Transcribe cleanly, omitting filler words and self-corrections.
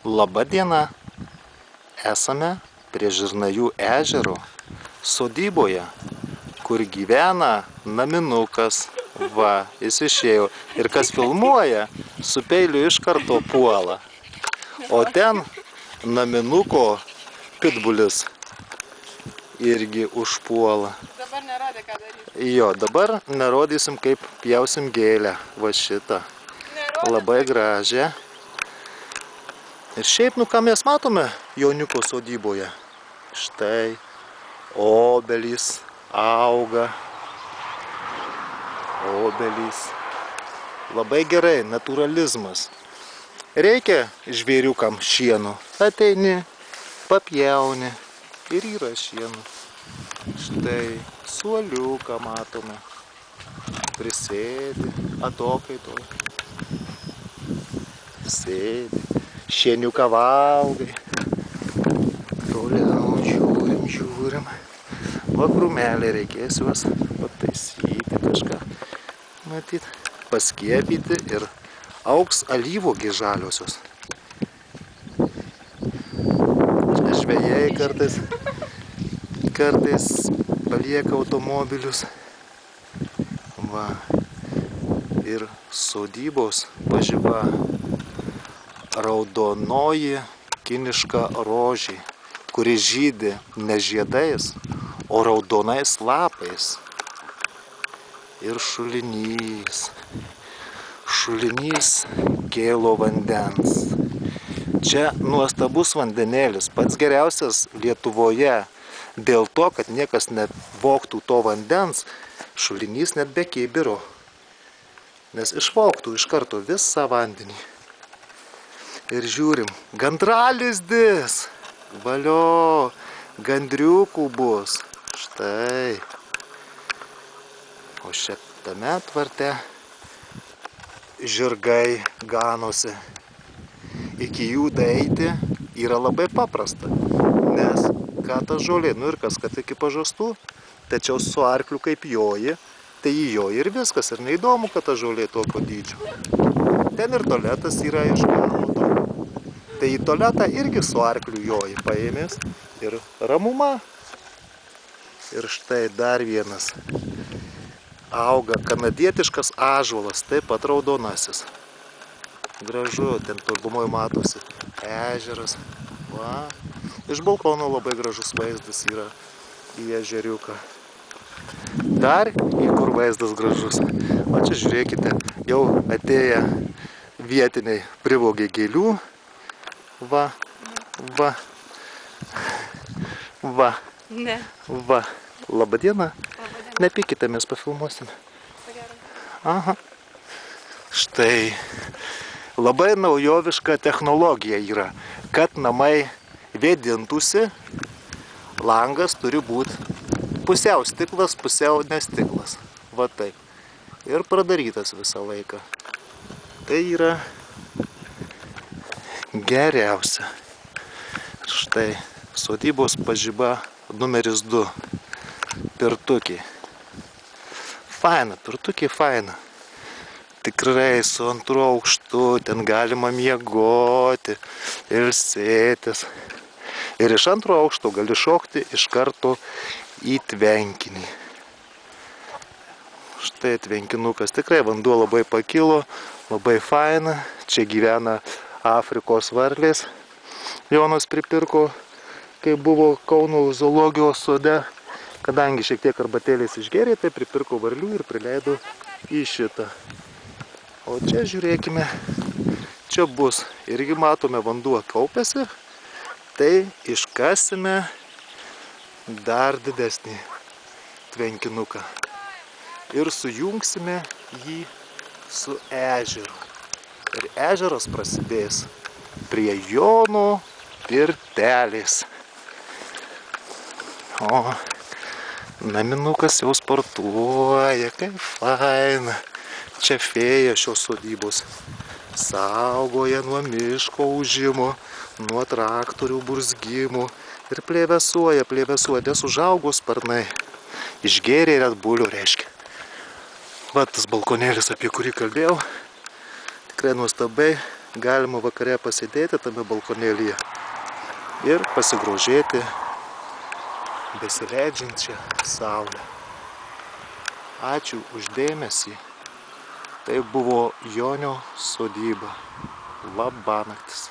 Labą dieną. Esame prie Žirnajų ežero sodyboje, kur gyvena naminukas. Va, jis išėjo. Ir kas filmuoja, su peiliu iš karto puola. O ten naminuko pitbulis irgi užpuola. Dabar nerodė, ką daryti. Jo, dabar nerodysim, kaip pjausim gėlę. Va šitą. Labai gražią. Ir šiaip, ką mes matome Jauniuko sodyboje. Štai, obelys auga. Obelys. Labai gerai, natūralizmas. Reikia žvėriukam šieno. Ateini, papjauni ir yra šieno. Štai, suoliuką matome. Prisėdi, atokaitoj. Sėdi. Šieniuką valgai. Toliau žiūrim. Va krūmelį reikės juos pataisyti kažką. Matyt, paskiepyti ir augs alyvuogės žaliosios. Žvejai kartais palieka automobilius. Va. Ir sodybos pažiba. Raudonoji kiniška rožė, kuri žydi ne žiedais, o raudonais lapais. Ir šulinys. Šulinys gėlo vandens. Čia nuostabus vandenėlis, pats geriausias Lietuvoje. Dėl to, kad niekas nevogtų to vandens, šulinys net be kibiro. Nes išvogtų iš karto visą vandenį. Ir žiūrim, gandralizdis, valio, gandriukų bus, štai. O šitame tvarte žirgai ganosi. Iki jų daeiti yra labai paprasta, nes ką ta žolė, ir kas, kad iki pažastų, tačiau su arkliu kaip joji, tai joji ir viskas, ir neįdomu, kad ta žolė tokio dydžio. Ten ir tualetas yra iš galo. Tai į tualetą irgi su arkliu joji paėmės ir ramuma. Ir štai dar vienas. Auga kanadietiškas ąžuolas, taip pat raudonasis. Gražu, ten tolumoj matosi ežeras. Va. Iš balkono labai gražus vaizdas yra į ežeriuką. Dar į kur vaizdas gražus. O čia žiūrėkite, jau atėję vietiniai privogė gėlių. Va. Ne. Va. Labą dieną. Nepykite, mes pafilmuosim. Aha. Štai. Labai naujoviška technologija yra, kad namai vėdintųsi, langas turi būti pusiau stiklas, pusiau nestiklas. Va taip. Ir pradarytas visą laiką. Tai yra geriausia. Štai sodybos pažiba numeris 2. Pirtukė. Faina, pirtukė faina. Tikrai su antru aukštu, ten galima miegoti, ilsėtis. Ir iš antro aukšto gali šokti iš karto į tvenkinį. Štai tvenkinukas, tikrai vanduo labai pakilo, labai faina. Čia gyvena Afrikos varlės. Jonas pripirko, kai buvo Kauno zoologijos sode. Kadangi šiek tiek arbatėlės išgėrė, tai pripirko varlių ir prileido į šitą. O čia žiūrėkime, čia bus. Irgi matome, vanduo kaupiasi. Tai iškasime dar didesnį tvenkinuką. Ir sujungsime jį su ežeru. Ir ežeras prasidės prie Jono pirtelės. O naminukas jau sportuoja, kaip faina. Čia fėja šios sodybos. Saugoja nuo miško ūžimo, nuo traktorių burzgimų. Ir plėvesuoja, nes užaugo sparnai. Išgėrė Red Bullio, reiškia. Va tas balkonėlis, apie kurį kalbėjau. Tikrai nuostabai galima vakare pasėdėti tame balkonėlyje ir pasigrožėti besileidžiančią saulę. Ačiū už dėmesį. Tai buvo Jonio sodyba. Labanaktis.